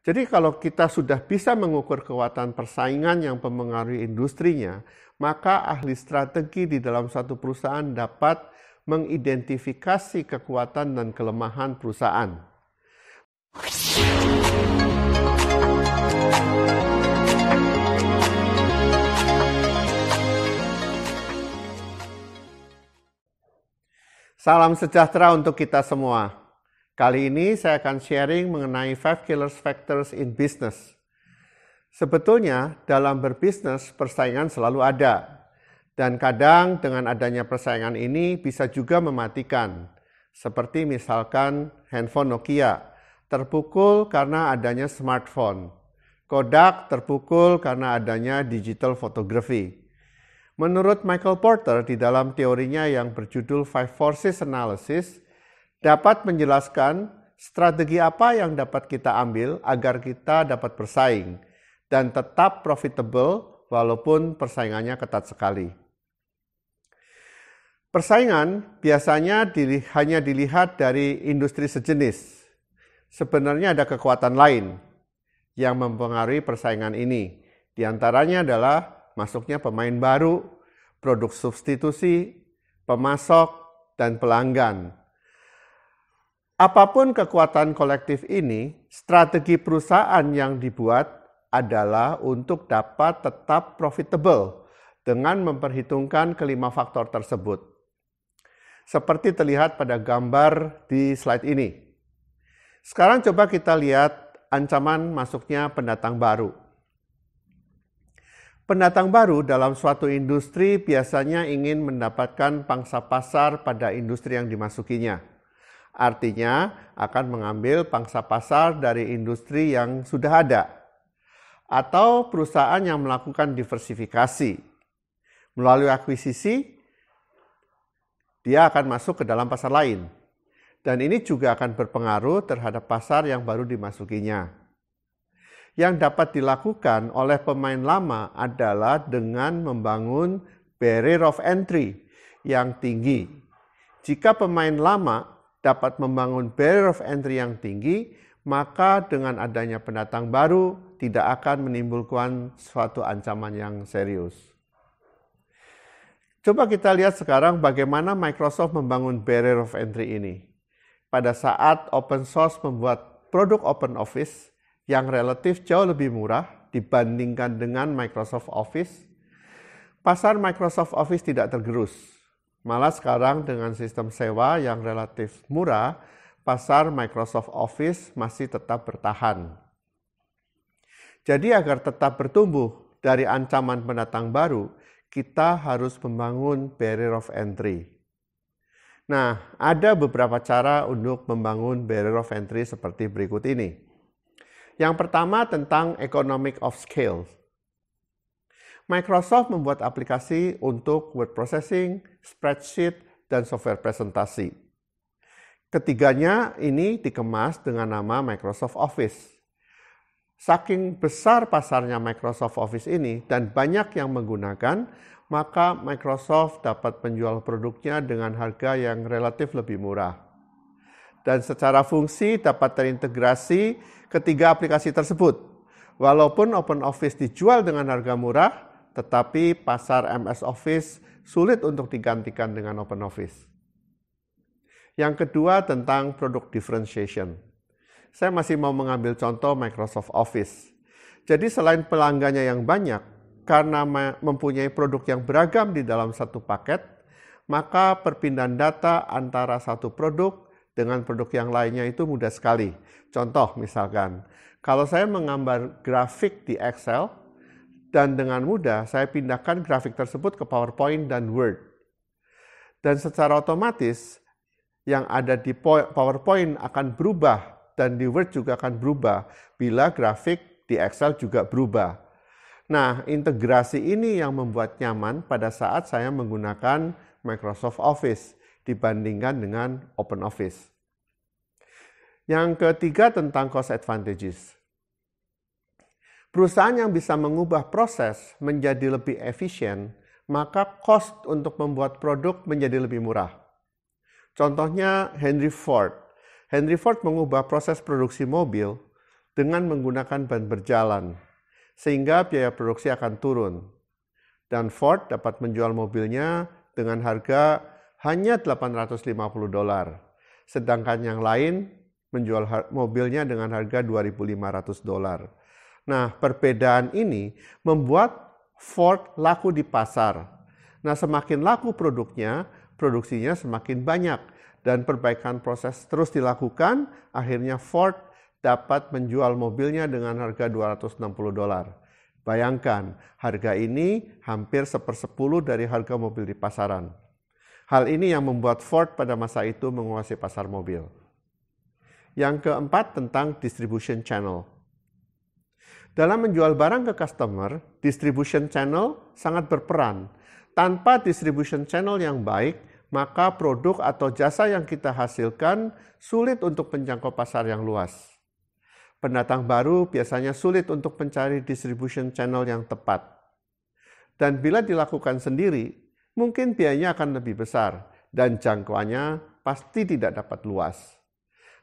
Jadi kalau kita sudah bisa mengukur kekuatan persaingan yang mempengaruhi industrinya, maka ahli strategi di dalam suatu perusahaan dapat mengidentifikasi kekuatan dan kelemahan perusahaan. Salam sejahtera untuk kita semua. Kali ini saya akan sharing mengenai 5 killer factors in business. Sebetulnya dalam berbisnis persaingan selalu ada. Dan kadang dengan adanya persaingan ini bisa juga mematikan. Seperti misalkan handphone Nokia terpukul karena adanya smartphone. Kodak terpukul karena adanya digital photography. Menurut Michael Porter di dalam teorinya yang berjudul Five Forces Analysis, dapat menjelaskan strategi apa yang dapat kita ambil agar kita dapat bersaing dan tetap profitable walaupun persaingannya ketat sekali. Persaingan biasanya hanya dilihat dari industri sejenis. Sebenarnya ada kekuatan lain yang mempengaruhi persaingan ini. Di antaranya adalah masuknya pemain baru, produk substitusi, pemasok, dan pelanggan. Apapun kekuatan kolektif ini, strategi perusahaan yang dibuat adalah untuk dapat tetap profitable dengan memperhitungkan kelima faktor tersebut. Seperti terlihat pada gambar di slide ini. Sekarang coba kita lihat ancaman masuknya pendatang baru. Pendatang baru dalam suatu industri biasanya ingin mendapatkan pangsa pasar pada industri yang dimasukinya. Artinya akan mengambil pangsa pasar dari industri yang sudah ada. Atau perusahaan yang melakukan diversifikasi. Melalui akuisisi, dia akan masuk ke dalam pasar lain. Dan ini juga akan berpengaruh terhadap pasar yang baru dimasukinya. Yang dapat dilakukan oleh pemain lama adalah dengan membangun barrier of entry yang tinggi. Jika pemain lama dapat membangun barrier of entry yang tinggi, maka dengan adanya pendatang baru tidak akan menimbulkan suatu ancaman yang serius. Coba kita lihat sekarang bagaimana Microsoft membangun barrier of entry ini. Pada saat open source membuat produk Open Office yang relatif jauh lebih murah dibandingkan dengan Microsoft Office, pasar Microsoft Office tidak tergerus. Malah sekarang dengan sistem sewa yang relatif murah, pasar Microsoft Office masih tetap bertahan. Jadi agar tetap bertumbuh dari ancaman pendatang baru, kita harus membangun barrier of entry. Nah, ada beberapa cara untuk membangun barrier of entry seperti berikut ini. Yang pertama tentang economic of scale. Microsoft membuat aplikasi untuk word processing, spreadsheet, dan software presentasi. Ketiganya ini dikemas dengan nama Microsoft Office. Saking besar pasarnya Microsoft Office ini dan banyak yang menggunakan, maka Microsoft dapat menjual produknya dengan harga yang relatif lebih murah. Dan secara fungsi dapat terintegrasi ketiga aplikasi tersebut. Walaupun Open Office dijual dengan harga murah, tetapi pasar MS Office sulit untuk digantikan dengan Open Office. Yang kedua tentang product differentiation. Saya masih mau mengambil contoh Microsoft Office. Jadi selain pelanggannya yang banyak, karena mempunyai produk yang beragam di dalam satu paket, maka perpindahan data antara satu produk dengan produk yang lainnya itu mudah sekali. Contoh misalkan, kalau saya menggambar grafik di Excel, dan dengan mudah saya pindahkan grafik tersebut ke PowerPoint dan Word. Dan secara otomatis yang ada di PowerPoint akan berubah dan di Word juga akan berubah bila grafik di Excel juga berubah. Nah, integrasi ini yang membuat nyaman pada saat saya menggunakan Microsoft Office dibandingkan dengan Open Office. Yang ketiga tentang cost advantages. Perusahaan yang bisa mengubah proses menjadi lebih efisien, maka cost untuk membuat produk menjadi lebih murah. Contohnya Henry Ford. Henry Ford mengubah proses produksi mobil dengan menggunakan ban berjalan, sehingga biaya produksi akan turun. Dan Ford dapat menjual mobilnya dengan harga hanya $850, sedangkan yang lain menjual mobilnya dengan harga $2.500. Nah, perbedaan ini membuat Ford laku di pasar. Nah, semakin laku produknya, produksinya semakin banyak, dan perbaikan proses terus dilakukan, akhirnya Ford dapat menjual mobilnya dengan harga $260. Bayangkan, harga ini hampir 1/10 dari harga mobil di pasaran. Hal ini yang membuat Ford pada masa itu menguasai pasar mobil. Yang keempat tentang distribution channel. Dalam menjual barang ke customer, distribution channel sangat berperan. Tanpa distribution channel yang baik, maka produk atau jasa yang kita hasilkan sulit untuk menjangkau pasar yang luas. Pendatang baru biasanya sulit untuk mencari distribution channel yang tepat. Dan bila dilakukan sendiri, mungkin biayanya akan lebih besar dan jangkauannya pasti tidak dapat luas.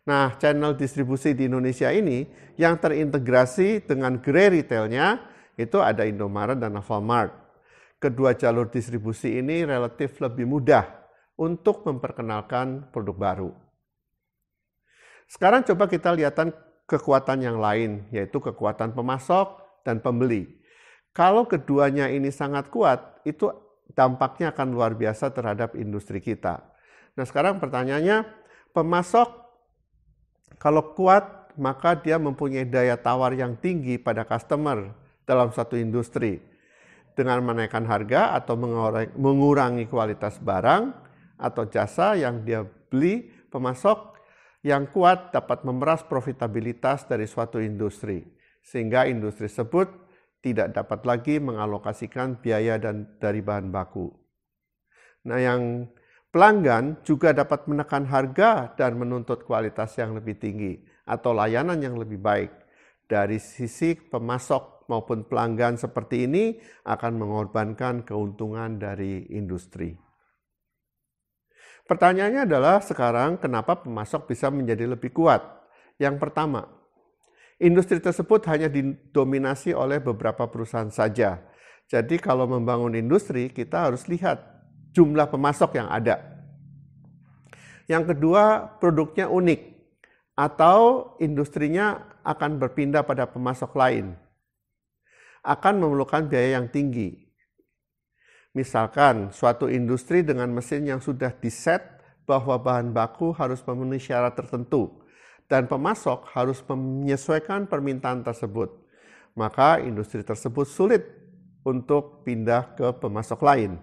Nah, channel distribusi di Indonesia ini yang terintegrasi dengan gerai retailnya itu ada Indomaret dan Alfamart. Kedua jalur distribusi ini relatif lebih mudah untuk memperkenalkan produk baru. Sekarang coba kita lihatkan kekuatan yang lain, yaitu kekuatan pemasok dan pembeli. Kalau keduanya ini sangat kuat, itu dampaknya akan luar biasa terhadap industri kita. Nah, sekarang pertanyaannya, pemasok kalau kuat, maka dia mempunyai daya tawar yang tinggi pada customer dalam satu industri. Dengan menaikkan harga atau mengurangi kualitas barang atau jasa yang dia beli, pemasok yang kuat dapat memeras profitabilitas dari suatu industri, sehingga industri tersebut tidak dapat lagi mengalokasikan biaya dari bahan baku. Nah, yang pelanggan juga dapat menekan harga dan menuntut kualitas yang lebih tinggi atau layanan yang lebih baik. Dari sisi pemasok maupun pelanggan seperti ini akan mengorbankan keuntungan dari industri. Pertanyaannya adalah sekarang kenapa pemasok bisa menjadi lebih kuat? Yang pertama, industri tersebut hanya didominasi oleh beberapa perusahaan saja. Jadi kalau membangun industri, kita harus lihat jumlah pemasok yang ada. Yang kedua, produknya unik atau industrinya akan berpindah pada pemasok lain. Akan memerlukan biaya yang tinggi. Misalkan suatu industri dengan mesin yang sudah diset bahwa bahan baku harus memenuhi syarat tertentu dan pemasok harus menyesuaikan permintaan tersebut. Maka industri tersebut sulit untuk pindah ke pemasok lain.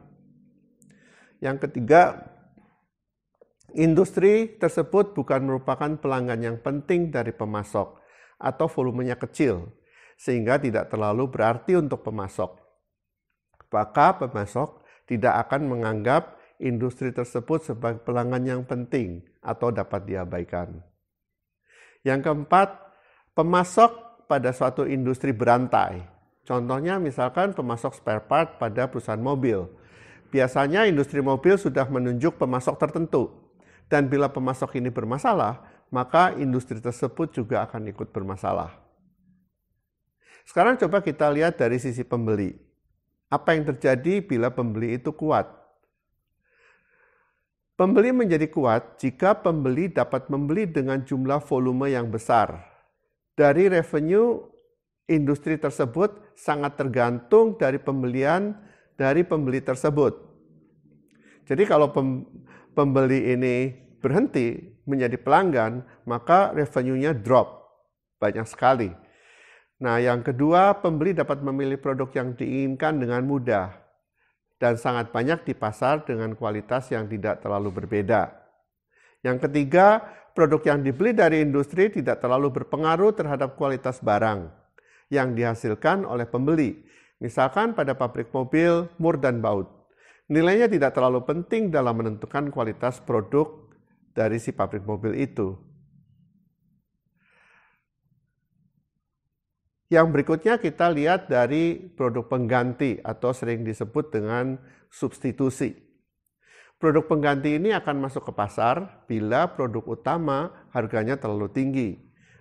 Yang ketiga, industri tersebut bukan merupakan pelanggan yang penting dari pemasok atau volumenya kecil sehingga tidak terlalu berarti untuk pemasok. Maka pemasok tidak akan menganggap industri tersebut sebagai pelanggan yang penting atau dapat diabaikan. Yang keempat, pemasok pada suatu industri berantai. Contohnya misalkan pemasok spare part pada perusahaan mobil. Biasanya industri mobil sudah menunjuk pemasok tertentu. Dan bila pemasok ini bermasalah, maka industri tersebut juga akan ikut bermasalah. Sekarang coba kita lihat dari sisi pembeli. Apa yang terjadi bila pembeli itu kuat? Pembeli menjadi kuat jika pembeli dapat membeli dengan jumlah volume yang besar. Dari revenue industri tersebut sangat tergantung dari pembelian dari pembeli tersebut. Jadi kalau pembeli ini berhenti menjadi pelanggan, maka revenue-nya drop banyak sekali. Nah, yang kedua, pembeli dapat memilih produk yang diinginkan dengan mudah dan sangat banyak di pasar dengan kualitas yang tidak terlalu berbeda. Yang ketiga, produk yang dibeli dari industri tidak terlalu berpengaruh terhadap kualitas barang yang dihasilkan oleh pembeli. Misalkan pada pabrik mobil Moore dan Baut, nilainya tidak terlalu penting dalam menentukan kualitas produk dari si pabrik mobil itu. Yang berikutnya kita lihat dari produk pengganti atau sering disebut dengan substitusi. Produk pengganti ini akan masuk ke pasar bila produk utama harganya terlalu tinggi.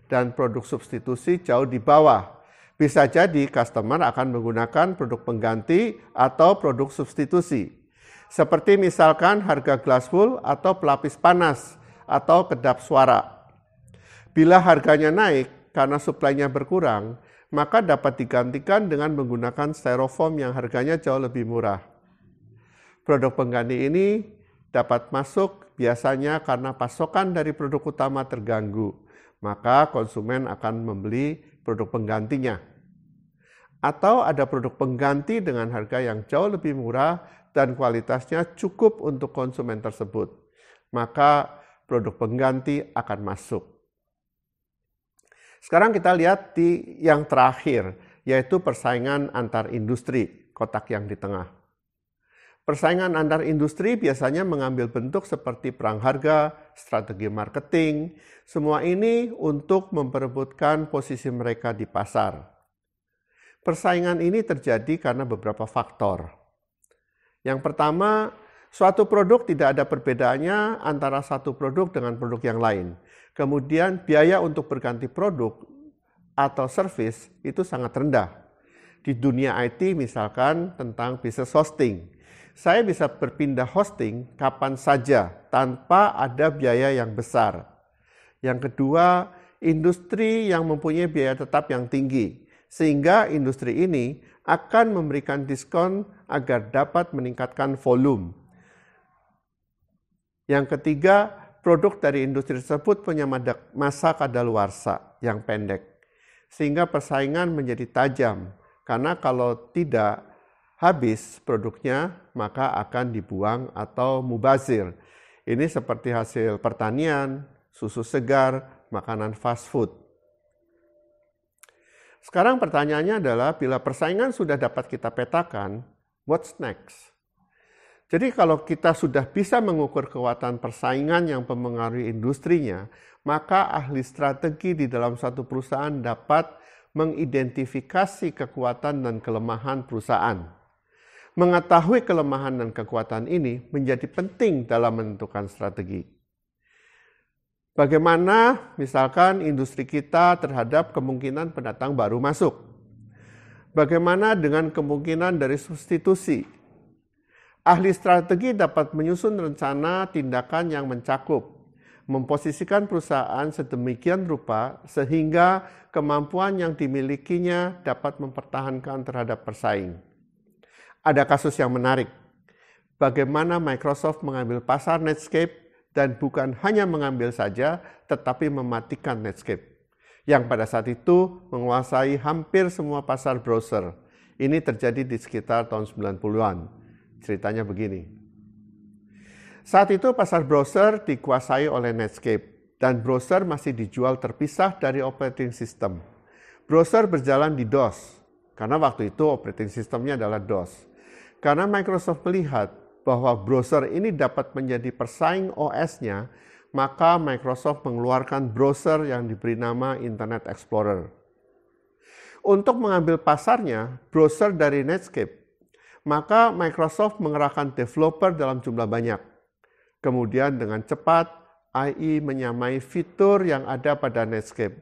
dan produk substitusi jauh di bawah. Bisa jadi customer akan menggunakan produk pengganti atau produk substitusi. Seperti misalkan harga glass wool atau pelapis panas atau kedap suara. Bila harganya naik karena suplainya berkurang, maka dapat digantikan dengan menggunakan styrofoam yang harganya jauh lebih murah. Produk pengganti ini dapat masuk biasanya karena pasokan dari produk utama terganggu, maka konsumen akan membeli produk penggantinya. Atau ada produk pengganti dengan harga yang jauh lebih murah dan kualitasnya cukup untuk konsumen tersebut, maka produk pengganti akan masuk. Sekarang kita lihat di yang terakhir, yaitu persaingan antar industri, kotak yang di tengah. Persaingan antar industri biasanya mengambil bentuk seperti perang harga, strategi marketing, semua ini untuk memperebutkan posisi mereka di pasar. Persaingan ini terjadi karena beberapa faktor. Yang pertama, suatu produk tidak ada perbedaannya antara satu produk dengan produk yang lain. Kemudian biaya untuk berganti produk atau service itu sangat rendah. Di dunia IT misalkan tentang business hosting, saya bisa berpindah hosting kapan saja tanpa ada biaya yang besar. Yang kedua, industri yang mempunyai biaya tetap yang tinggi, sehingga industri ini akan memberikan diskon agar dapat meningkatkan volume. Yang ketiga, produk dari industri tersebut punya masa kadaluarsa yang pendek, sehingga persaingan menjadi tajam, karena kalau tidak habis produknya, maka akan dibuang atau mubazir. Ini seperti hasil pertanian, susu segar, makanan fast food. Sekarang pertanyaannya adalah, bila persaingan sudah dapat kita petakan, what's next? Jadi kalau kita sudah bisa mengukur kekuatan persaingan yang mempengaruhi industrinya, maka ahli strategi di dalam suatu perusahaan dapat mengidentifikasi kekuatan dan kelemahan perusahaan. Mengetahui kelemahan dan kekuatan ini menjadi penting dalam menentukan strategi. Bagaimana misalkan industri kita terhadap kemungkinan pendatang baru masuk? Bagaimana dengan kemungkinan dari substitusi? Ahli strategi dapat menyusun rencana tindakan yang mencakup, memposisikan perusahaan sedemikian rupa sehingga kemampuan yang dimilikinya dapat mempertahankan terhadap persaing. Ada kasus yang menarik, bagaimana Microsoft mengambil pasar Netscape dan bukan hanya mengambil saja, tetapi mematikan Netscape, yang pada saat itu menguasai hampir semua pasar browser. Ini terjadi di sekitar tahun 90-an. Ceritanya begini. Saat itu pasar browser dikuasai oleh Netscape, dan browser masih dijual terpisah dari operating system. Browser berjalan di DOS, karena waktu itu operating systemnya adalah DOS. Karena Microsoft melihat bahwa browser ini dapat menjadi persaing OS-nya, maka Microsoft mengeluarkan browser yang diberi nama Internet Explorer. Untuk mengambil pasarnya, browser dari Netscape, maka Microsoft mengerahkan developer dalam jumlah banyak. Kemudian dengan cepat, IE menyamai fitur yang ada pada Netscape.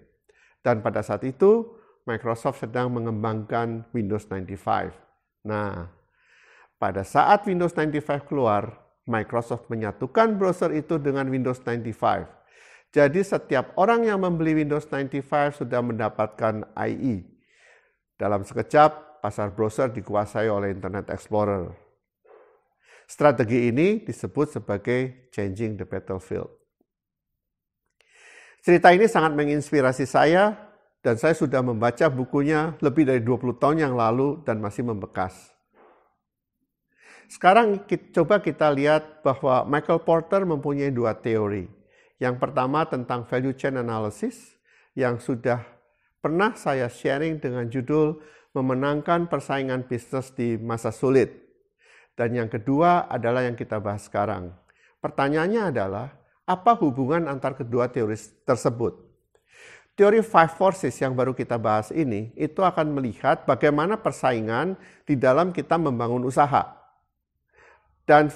Dan pada saat itu, Microsoft sedang mengembangkan Windows 95. Nah, pada saat Windows 95 keluar, Microsoft menyatukan browser itu dengan Windows 95. Jadi setiap orang yang membeli Windows 95 sudah mendapatkan IE. Dalam sekejap, pasar browser dikuasai oleh Internet Explorer. Strategi ini disebut sebagai changing the battlefield. Cerita ini sangat menginspirasi saya, dan saya sudah membaca bukunya lebih dari 20 tahun yang lalu dan masih membekas. Sekarang coba kita lihat bahwa Michael Porter mempunyai dua teori. Yang pertama tentang value chain analysis yang sudah pernah saya sharing dengan judul Memenangkan Persaingan Bisnis di Masa Sulit. Dan yang kedua adalah yang kita bahas sekarang. Pertanyaannya adalah, apa hubungan antar kedua teori tersebut? Teori Five Forces yang baru kita bahas ini, itu akan melihat bagaimana persaingan di dalam kita membangun usaha. Dan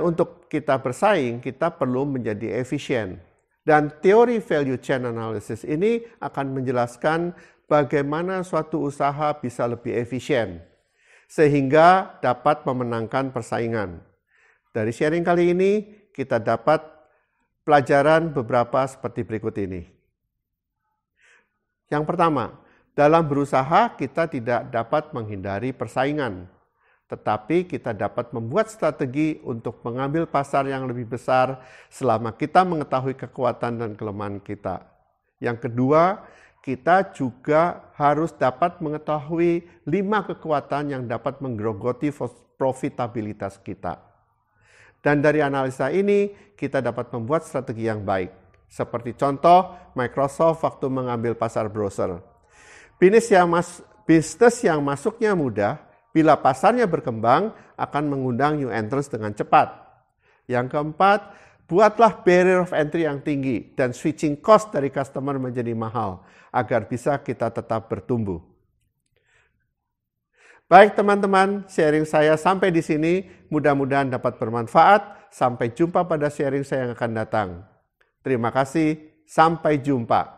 untuk kita bersaing, kita perlu menjadi efisien. Dan teori value chain analysis ini akan menjelaskan bagaimana suatu usaha bisa lebih efisien, sehingga dapat memenangkan persaingan. Dari sharing kali ini, kita dapat pelajaran beberapa seperti berikut ini. Yang pertama, dalam berusaha kita tidak dapat menghindari persaingan, tetapi kita dapat membuat strategi untuk mengambil pasar yang lebih besar selama kita mengetahui kekuatan dan kelemahan kita. Yang kedua, kita juga harus dapat mengetahui 5 kekuatan yang dapat menggerogoti profitabilitas kita. Dan dari analisa ini, kita dapat membuat strategi yang baik. Seperti contoh, Microsoft waktu mengambil pasar browser. Bisnis yang masuknya mudah, bila pasarnya berkembang, akan mengundang new entrants dengan cepat. Yang keempat, buatlah barrier of entry yang tinggi dan switching cost dari customer menjadi mahal, agar bisa kita tetap bertumbuh. Baik teman-teman, sharing saya sampai di sini. Mudah-mudahan dapat bermanfaat. Sampai jumpa pada sharing saya yang akan datang. Terima kasih, sampai jumpa.